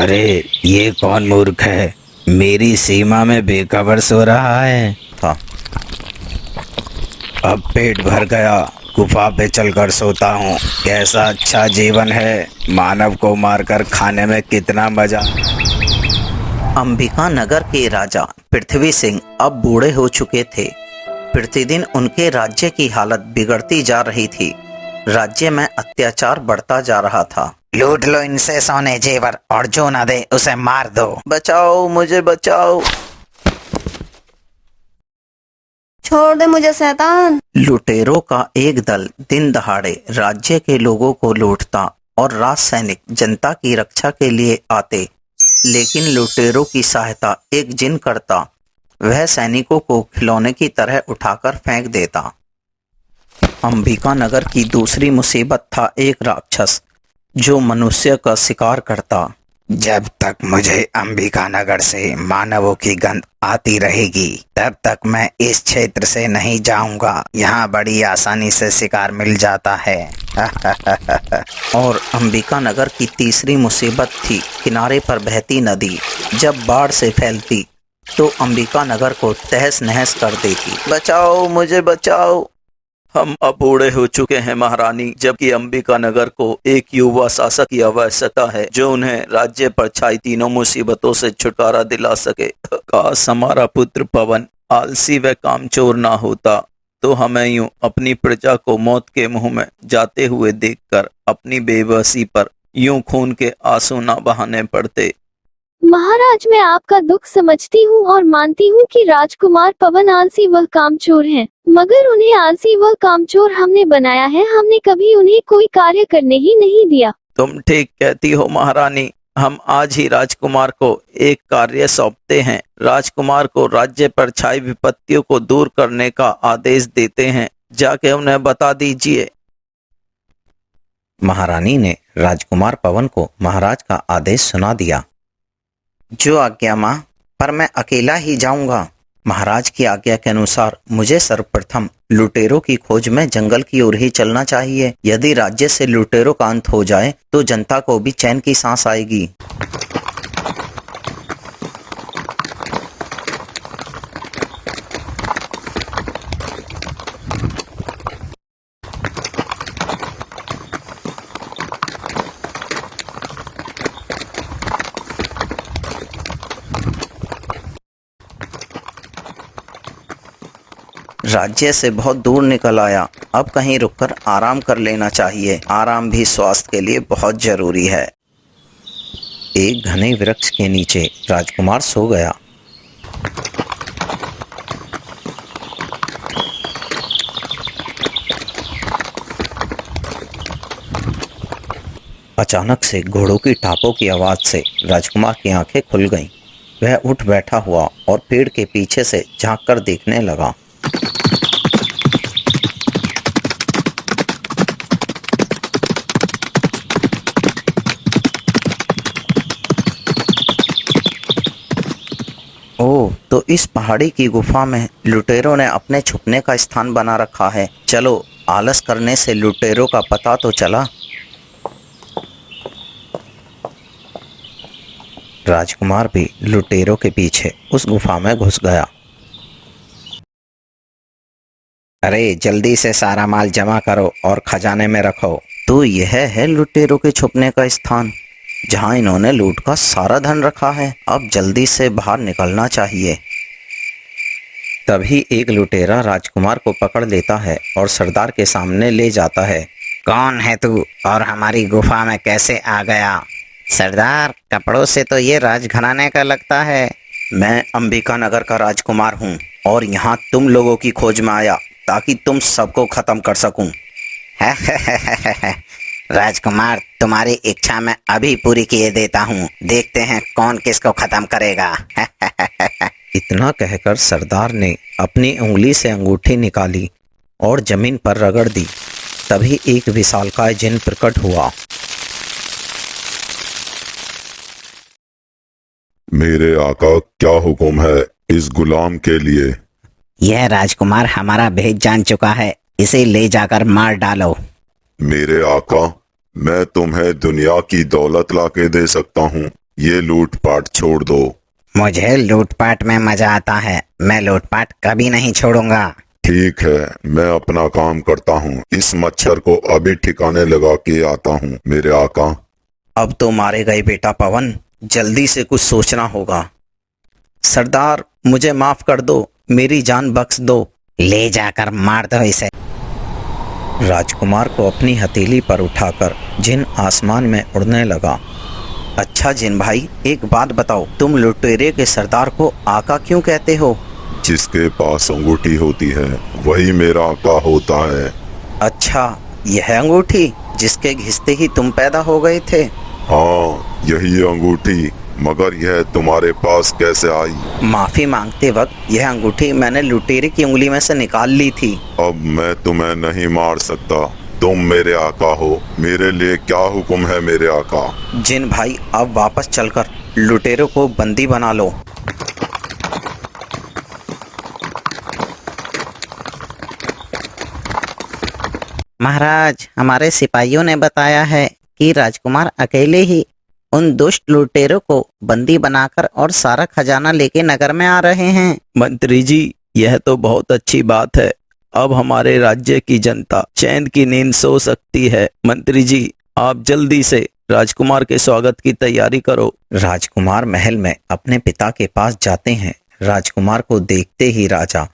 अरे ये कौन मूर्ख है, मेरी सीमा में बेखबर सो रहा है था। अब पेट भर गया, गुफा पे चलकर सोता हूँ। कैसा अच्छा जीवन है, मानव को मारकर खाने में कितना मजा। अंबिका नगर के राजा पृथ्वी सिंह अब बूढ़े हो चुके थे। प्रतिदिन उनके राज्य की हालत बिगड़ती जा रही थी। राज्य में अत्याचार बढ़ता जा रहा था। लूट लो इनसे सोने जेवर, और जो ना दे उसे मार दो। बचाओ, मुझे बचाओ। छोड़ दे मुझे शैतान। लुटेरों का एक दल दिन दहाड़े राज्य के लोगों को लूटता और राज सैनिक जनता की रक्षा के लिए आते। लेकिन लुटेरों की सहायता एक जिन करता। वह सैनिकों को खिलौने की तरह उठाकर फेंक देता। अंबिका नगर की दूसरी मुसीबत था एक राक्षस जो मनुष्य का शिकार करता। जब तक मुझे अंबिका नगर से मानवों की गंध आती रहेगी तब तक मैं इस क्षेत्र से नहीं जाऊंगा। यहाँ बड़ी आसानी से शिकार मिल जाता है। और अंबिका नगर की तीसरी मुसीबत थी किनारे पर बहती नदी। जब बाढ़ से फैलती तो अंबिका नगर को तहस नहस कर देती। बचाओ, मुझे बचाओ। हम अब बूढ़े हो चुके हैं महारानी, जबकि अंबिका नगर को एक युवा शासक की आवश्यकता है जो उन्हें राज्य पर छाई तीनों मुसीबतों से छुटकारा दिला सके। काश हमारा पुत्र पवन आलसी व कामचोर ना होता तो हमें यूं अपनी प्रजा को मौत के मुंह में जाते हुए देखकर अपनी बेबसी पर यूं खून के आंसू ना बहाने पड़ते। महाराज, मैं आपका दुख समझती हूँ और मानती हूँ कि राजकुमार पवन आलसी व कामचोर हैं, मगर उन्हें आलसी व कामचोर हमने बनाया है। हमने कभी उन्हें कोई कार्य करने ही नहीं दिया। तुम ठीक कहती हो महारानी। हम आज ही राजकुमार को एक कार्य सौंपते हैं। राजकुमार को राज्य पर छाई विपत्तियों को दूर करने का आदेश देते हैं। जाके उन्हें बता दीजिए। महारानी ने राजकुमार पवन को महाराज का आदेश सुना दिया। जो आज्ञा माँ, पर मैं अकेला ही जाऊंगा। महाराज की आज्ञा के अनुसार मुझे सर्वप्रथम लुटेरों की खोज में जंगल की ओर ही चलना चाहिए। यदि राज्य से लुटेरों का अंत हो जाए तो जनता को भी चैन की सांस आएगी। राज्य से बहुत दूर निकल आया। अब कहीं रुककर आराम कर लेना चाहिए। आराम भी स्वास्थ्य के लिए बहुत जरूरी है। एक घने वृक्ष के नीचे राजकुमार सो गया। अचानक से घोड़ों की टापों की आवाज से राजकुमार की आंखें खुल गईं। वह उठ बैठा हुआ और पेड़ के पीछे से झांककर देखने लगा। ओह, तो इस पहाड़ी की गुफा में लुटेरों ने अपने छुपने का स्थान बना रखा है। चलो, आलस करने से लुटेरों का पता तो चला। राजकुमार भी लुटेरों के पीछे उस गुफा में घुस गया। अरे जल्दी से सारा माल जमा करो और खजाने में रखो। तो यह है लुटेरों के छुपने का स्थान, जहां इन्होंने लूट का सारा धन रखा है। अब जल्दी से बाहर निकलना चाहिए। तभी एक लुटेरा राजकुमार को पकड़ लेता है और सरदार के सामने ले जाता है। कौन है तू और हमारी गुफा में कैसे आ गया? सरदार, कपड़ों से तो ये राजघराने का लगता है। मैं अंबिका नगर का राजकुमार हूँ और यहाँ तुम लोगों की खोज में आया ताकि तुम सबको खत्म कर सकूं। राजकुमार, तुम्हारी इच्छा मैं अभी पूरी किए देता हूँ। देखते हैं कौन किसको खत्म करेगा। इतना कहकर सरदार ने अपनी उंगली से अंगूठी निकाली और जमीन पर रगड़ दी। तभी एक विशालकाय जिन प्रकट हुआ। मेरे आका, क्या हुक्म है इस गुलाम के लिए? यह राजकुमार हमारा भेद जान चुका है, इसे ले जाकर मार डालो। मेरे आका, मैं तुम्हें दुनिया की दौलत लाके दे सकता हूँ ये लूटपाट छोड़ दो। मुझे लूटपाट में मजा आता है, मैं लूटपाट कभी नहीं छोड़ूंगा। ठीक है, मैं अपना काम करता हूँ। इस मच्छर को अभी ठिकाने लगा के आता हूँ मेरे आका। अब तो मारे गए बेटा पवन, जल्दी से कुछ सोचना होगा। सरदार मुझे माफ कर दो, मेरी जान बख्श दो। ले जाकर मार दो इसे। राजकुमार को अपनी हथेली पर उठाकर जिन आसमान में उड़ने लगा। अच्छा जिन भाई, एक बात बताओ, तुम लुटेरे के सरदार को आका क्यों कहते हो? जिसके पास अंगूठी होती है वही मेरा आका होता है। अच्छा, यह अंगूठी जिसके घिसते ही तुम पैदा हो गए थे? हाँ, यही अंगूठी, मगर यह तुम्हारे पास कैसे आई? माफी मांगते वक्त यह अंगूठी मैंने लुटेरे की उंगली में से निकाल ली थी। अब मैं तुम्हें नहीं मार सकता, तुम मेरे आका हो। मेरे लिए क्या हुक्म है मेरे आका? जिन भाई, अब वापस चलकर लुटेरों को बंदी बना लो। महाराज, हमारे सिपाहियों ने बताया है कि राजकुमार अकेले ही उन दुष्ट लुटेरों को बंदी बनाकर और सारा खजाना लेके नगर में आ रहे हैं। मंत्री जी, यह तो बहुत अच्छी बात है। अब हमारे राज्य की जनता चैन की नींद सो सकती है। मंत्री जी, आप जल्दी से राजकुमार के स्वागत की तैयारी करो। राजकुमार महल में अपने पिता के पास जाते हैं। राजकुमार को देखते ही राजा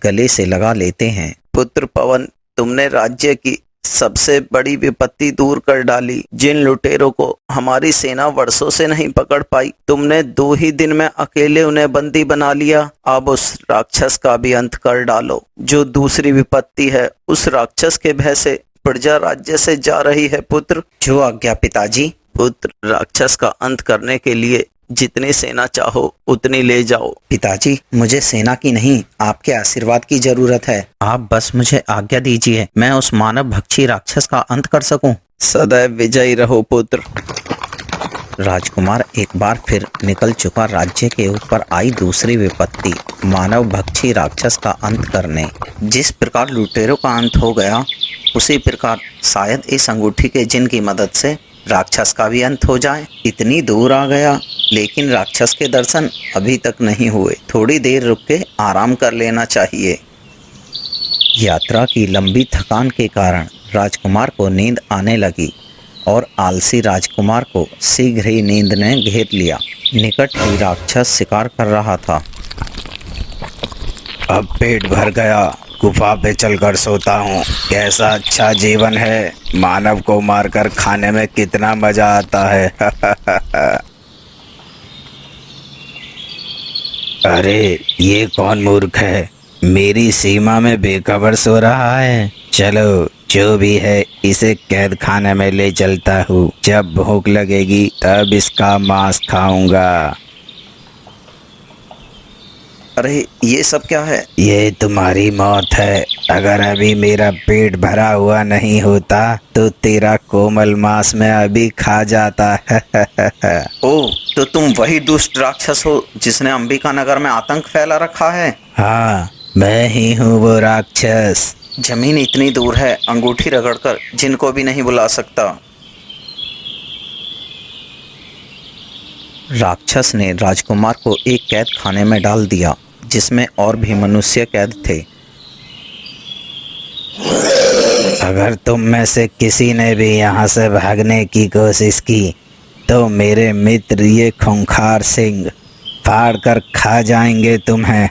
गले से लगा लेते हैं। पुत्र पवन, तुमने राज्य की सबसे बड़ी विपत्ति दूर कर डाली। जिन लुटेरों को हमारी सेना वर्षों से नहीं पकड़ पाई, तुमने 2 ही दिन में अकेले उन्हें बंदी बना लिया। अब उस राक्षस का भी अंत कर डालो। जो दूसरी विपत्ति है, उस राक्षस के भय से प्रजा राज्य से जा रही है। पुत्र, जो आज्ञा पिताजी। पुत्र, राक्षस का अंत करने के लिए जितनी सेना चाहो उतनी ले जाओ। पिताजी, मुझे सेना की नहीं, आपके आशीर्वाद की जरूरत है। आप बस मुझे आज्ञा दीजिए, मैं उस मानव भक्षी राक्षस का अंत कर सकूं। सदैव विजयी रहो पुत्र। राजकुमार एक बार फिर निकल चुका राज्य के ऊपर आई दूसरी विपत्ति, मानव भक्षी राक्षस का अंत करने। जिस प्रकार लुटेरों का अंत हो गया, उसी प्रकार शायद इस अंगूठी के जिन की मदद से राक्षस का भी अंत हो जाए। इतनी दूर आ गया, लेकिन राक्षस के दर्शन अभी तक नहीं हुए। थोड़ी देर रुक के आराम कर लेना चाहिए। यात्रा की लंबी थकान के कारण राजकुमार को नींद आने लगी और आलसी राजकुमार को शीघ्र ही नींद ने घेर लिया। निकट ही राक्षस शिकार कर रहा था। अब पेट भर गया, गुफा पे चलकर सोता हूँ। कैसा अच्छा जीवन है, मानव को मारकर खाने में कितना मजा आता है। अरे ये कौन मूर्ख है, मेरी सीमा में बेखबर सो रहा है। चलो, जो भी है इसे कैद खाने में ले चलता हूँ। जब भूख लगेगी तब इसका मांस खाऊंगा। अरे ये सब क्या है? ये तुम्हारी मौत है। अगर अभी मेरा पेट भरा हुआ नहीं होता तो तेरा कोमल मांस में अभी खा जाता। ओह, तो तुम वही दुष्ट राक्षस हो जिसने अंबिका नगर में आतंक फैला रखा है? हाँ, मैं ही हूँ वो राक्षस। जमीन इतनी दूर है, अंगूठी रगड़कर जिनको भी नहीं बुला सकता। राक्षस ने राजकुमार को एक कैद खाने में डाल दिया, जिसमें और भी मनुष्य कैद थे। अगर तुम में से किसी ने भी यहाँ से भागने की कोशिश की तो मेरे मित्र ये खूंखार सिंह फाड़ कर खा जाएंगे तुम्हें।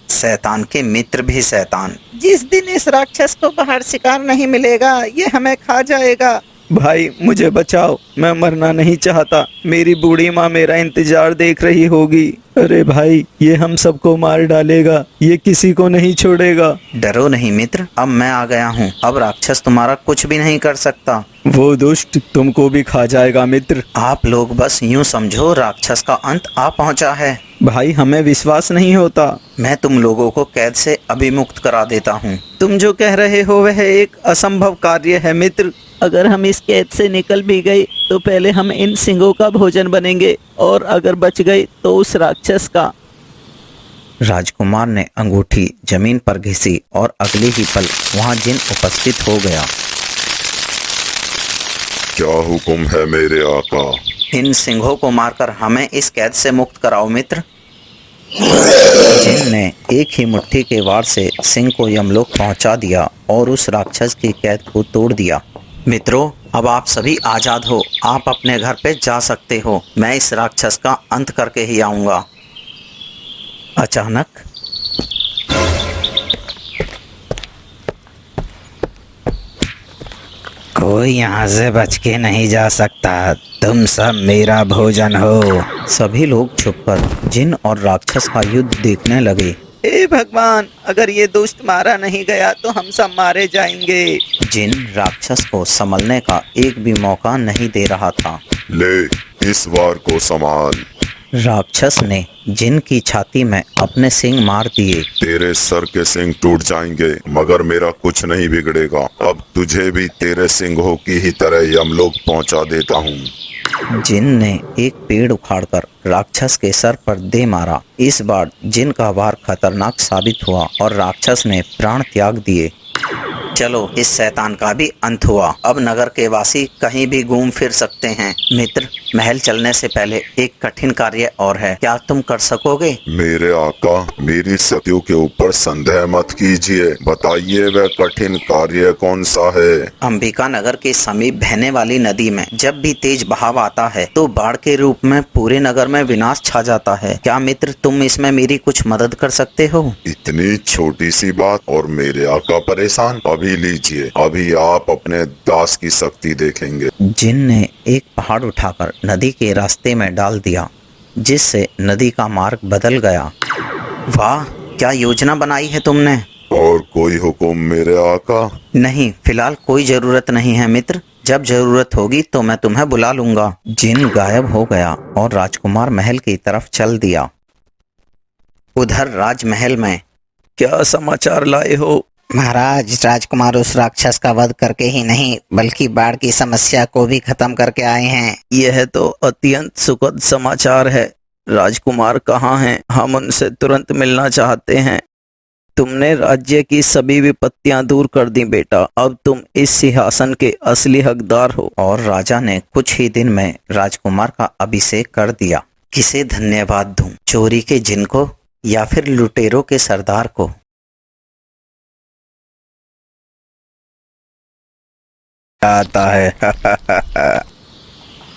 शैतान के मित्र भी शैतान। जिस दिन इस राक्षस को बाहर शिकार नहीं मिलेगा, ये हमें खा जाएगा। भाई मुझे बचाओ, मैं मरना नहीं चाहता। मेरी बूढ़ी माँ मेरा इंतजार देख रही होगी। अरे भाई, ये हम सबको मार डालेगा, ये किसी को नहीं छोड़ेगा। डरो नहीं मित्र, अब मैं आ गया हूँ। अब राक्षस तुम्हारा कुछ भी नहीं कर सकता। वो दुष्ट तुमको भी खा जाएगा मित्र। आप लोग बस यूं समझो, राक्षस का अंत आ पहुँचा है। भाई हमें विश्वास नहीं होता। मैं तुम लोगों को कैद से अभी मुक्त करा देता हूँ। तुम जो कह रहे हो वह एक असंभव कार्य है मित्र। अगर हम इस कैद से निकल भी गए तो पहले हम इन सिंगों का भोजन बनेंगे, और अगर बच गए तो उस राक्षस का। राजकुमार ने अंगूठी जमीन पर घिसी और अगले ही पल वहां जिन उपस्थित हो गया। क्या हुक्म है मेरे आका? इन सिंहों को मारकर हमें इस कैद से मुक्त कराओ मित्र। जिन ने एक ही मुट्ठी के वार से सिंह को यमलोक पहुंचा दिया और उस राक्षस की कैद को तोड़ दिया। मित्रों, अब आप सभी आजाद हो, आप अपने घर पे जा सकते हो। मैं इस राक्षस का अंत करके ही आऊंगा। अचानक कोई यहाँ से बच के नहीं जा सकता, तुम सब मेरा भोजन हो। सभी लोग छुपकर जिन और राक्षस का युद्ध देखने लगे। हे भगवान, अगर ये दुष्ट मारा नहीं गया तो हम सब मारे जाएंगे। जिन राक्षस को संभलने का एक भी मौका नहीं दे रहा था। ले, इस वार को संभाल। राक्षस ने जिन की छाती में अपने सिंग मार दिए। तेरे सर के सिंग टूट जाएंगे मगर मेरा कुछ नहीं बिगड़ेगा। अब तुझे भी तेरे सिंहों की ही तरह यमलोक पहुंचा देता हूँ। जिन ने एक पेड़ उखाड़कर राक्षस के सर पर दे मारा। इस बार जिन का वार खतरनाक साबित हुआ और राक्षस ने प्राण त्याग दिए। चलो, इस शैतान का भी अंत हुआ। अब नगर के वासी कहीं भी घूम फिर सकते हैं। मित्र, महल चलने से पहले एक कठिन कार्य और है, क्या तुम कर सकोगे? मेरे आका, मेरी सत्यों के ऊपर संदेह मत कीजिए। बताइए वह कठिन कार्य कौन सा है? अंबिका नगर के समीप बहने वाली नदी में जब भी तेज बहाव आता है तो बाढ़ के रूप में पूरे नगर में विनाश छा जाता है। क्या मित्र, तुम इसमें मेरी कुछ मदद कर सकते हो? इतनी छोटी सी बात और मेरे आका परेशान? अभी लीजिए, अभी आप अपने दास की शक्ति देखेंगे। जिन ने एक पहाड़ उठाकर नदी के रास्ते में डाल दिया, जिससे नदी का मार्ग बदल गया। वाह, क्या योजना बनाई है तुमने। और कोई हुक्म मेरे आका? नहीं, फिलहाल कोई जरूरत नहीं है मित्र। जब जरूरत होगी तो मैं तुम्हें बुला लूंगा। जिन गायब हो गया और राजकुमार महल की तरफ चल दिया। उधर राजमहल में क्या समाचार लाए हो? महाराज, राजकुमार उस राक्षस का वध करके ही नहीं बल्कि बाढ़ की समस्या को भी खत्म करके आए हैं। यह तो अत्यंत सुखद समाचार है। राजकुमार कहाँ हैं? हम उनसे तुरंत मिलना चाहते हैं। तुमने राज्य की सभी विपत्तियां दूर कर दी बेटा। अब तुम इस सिंहासन के असली हकदार हो। और राजा ने कुछ ही दिन में राजकुमार का अभिषेक कर दिया। किसे धन्यवाद दूं, चोरी के जिन को या फिर लुटेरों के सरदार को? आता है